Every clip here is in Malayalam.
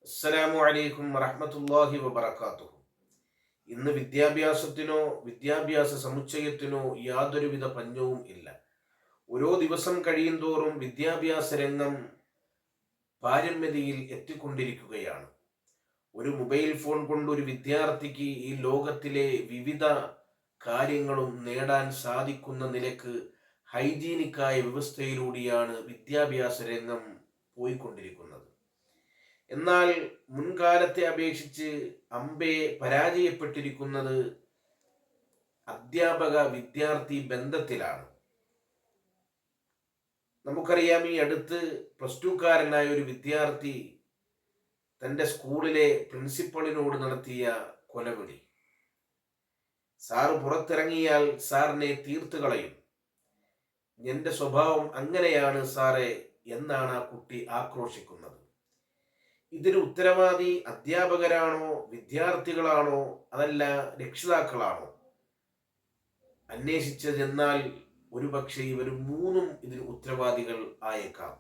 അസ്സലാമു അലൈക്കും വറഹ്മത്തുള്ളാഹി വബറകാതുഹു. ഇന്ന് വിദ്യാഭ്യാസത്തിനോ വിദ്യാഭ്യാസ സമുച്ചയത്തിനോ യാതൊരുവിധ പഞ്ഞവും ഇല്ല. ഓരോ ദിവസം കഴിയുന്തോറും വിദ്യാഭ്യാസ രംഗം പാരമ്യതയിൽ എത്തിക്കൊണ്ടിരിക്കുകയാണ്. ഒരു മൊബൈൽ ഫോൺ കൊണ്ട് ഒരു വിദ്യാർത്ഥിക്ക് ഈ ലോകത്തിലെ വിവിധ കാര്യങ്ങളും നേടാൻ സാധിക്കുന്ന നിലക്ക് ഹൈജീനിക്കായ വ്യവസ്ഥയിലൂടെയാണ് വിദ്യാഭ്യാസ രംഗം പോയിക്കൊണ്ടിരിക്കുന്നത്. എന്നാൽ മുൻകാലത്തെ അപേക്ഷിച്ച് അമ്പെ പരാജയപ്പെട്ടിരിക്കുന്നത് അധ്യാപക വിദ്യാർത്ഥി ബന്ധത്തിലാണ്. നമുക്കറിയാം, ഈ അടുത്ത് പ്ലസ് ടുക്കാരനായ ഒരു വിദ്യാർത്ഥി തൻ്റെ സ്കൂളിലെ പ്രിൻസിപ്പളിനോട് നടത്തിയ കൊലവിളി. സാറ് പുറത്തിറങ്ങിയാൽ സാറിനെ തീർത്ത് കളയും, എൻ്റെ സ്വഭാവം അങ്ങനെയാണ് സാറേ എന്നാണ് ആ കുട്ടി ആക്രോശിക്കുന്നത്. ഇതിന് ഉത്തരവാദി അധ്യാപകരാണോ, വിദ്യാർത്ഥികളാണോ, അതല്ല രക്ഷിതാക്കളാണോ അന്വേഷിച്ചതെന്നാൽ ഒരുപക്ഷെ ഇവർ മൂന്നും ഇതിന് ഉത്തരവാദികൾ ആയേക്കാം.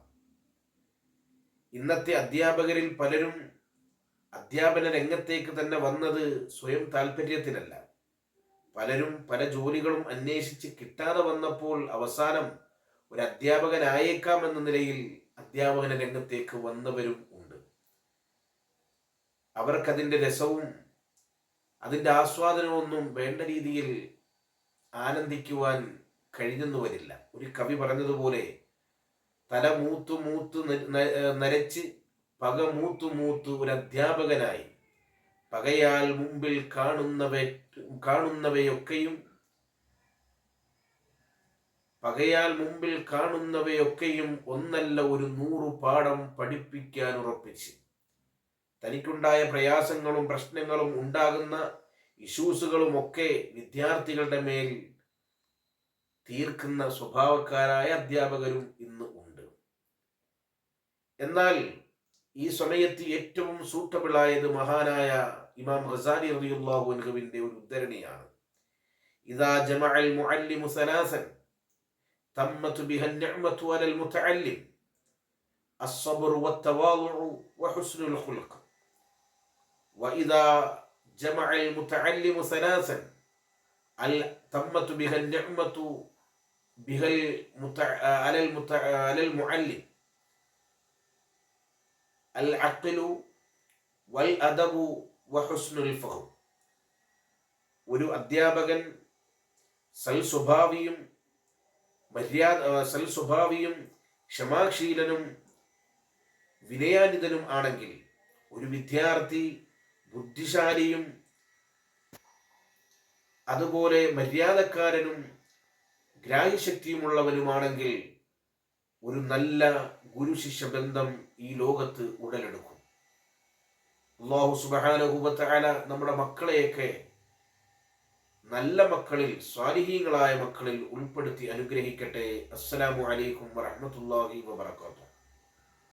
ഇന്നത്തെ അധ്യാപകരിൽ പലരും അധ്യാപന രംഗത്തേക്ക് തന്നെ വന്നത് സ്വയം താല്പര്യത്തിലല്ല. പലരും പല ജോലികളും അന്വേഷിച്ച് കിട്ടാതെ വന്നപ്പോൾ അവസാനം ഒരു അധ്യാപകനായേക്കാം എന്ന നിലയിൽ അധ്യാപന രംഗത്തേക്ക് വന്നവരും ഉണ്ട്. അവർക്കതിൻ്റെ രസവും അതിൻ്റെ ആസ്വാദനമൊന്നും വേണ്ട രീതിയിൽ ആനന്ദിക്കുവാൻ കഴിഞ്ഞെന്നു വരില്ല. ഒരു കവി പറഞ്ഞതുപോലെ, തല മൂത്തു മൂത്ത് നരച്ച് പക മൂത്തു മൂത്ത് ഒരു അധ്യാപകനായി, പകയാൽ മുമ്പിൽ കാണുന്നവയൊക്കെയും ഒന്നല്ല ഒരു 100 പാഠം പഠിപ്പിക്കാൻ ഉറപ്പിച്ച്, തനിക്കുണ്ടായ പ്രയാസങ്ങളും പ്രശ്നങ്ങളും ഉണ്ടാകുന്ന ഇഷ്യൂസുകളും ഒക്കെ വിദ്യാർത്ഥികളുടെ മേൽ തീർക്കുന്ന സ്വഭാവക്കാരായ അധ്യാപകരും ഇന്ന് ഉണ്ട്. എന്നാൽ ഈ സമയത്ത് ഏറ്റവും സൂട്ടബിളായത് മഹാനായ ഇമാം ഗസാലി റളിയല്ലാഹു അൻഹുവിന്റെ ഒരു ഉദ്ധരണിയാണ്. ഇദാ ജമഅൽ മുഅല്ലിമു സലാസൻ തമ്മത് ബിഹ നിഅമതു അലൽ മുതഅല്ലിം الصبر والتواضع وحسن الخلق وإذا جمع المتعلم ثلاثا تمت بها النعمة على المعلم العقل والأدب وحسن الفهم. ഒരു അധ്യാപകൻ സൽസ്വഭാവിയും ക്ഷമാശീലനും വിനയാനിതനും ആണെങ്കിൽ, ഒരു വിദ്യാർത്ഥി ബുദ്ധിശാലിയും അതുപോലെ മര്യാദക്കാരനും ഗ്രാഹ്യശക്തിയുമുള്ളവനുമാണെങ്കിൽ ഒരു നല്ല ഗുരു ശിഷ്യ ബന്ധം ഈ ലോകത്ത് ഉടലെടുക്കും. അല്ലാഹു സുബ്ഹാനഹു വ തആല നമ്മുടെ മക്കളെയൊക്കെ നല്ല മക്കളിൽ, സ്വാലിഹീങ്ങളായ മക്കളിൽ ഉൾപ്പെടുത്തി അനുഗ്രഹിക്കട്ടെ. അസ്സലാമു അലൈക്കും വറഹ്മത്തുള്ളാഹി വബറകാതുഹു.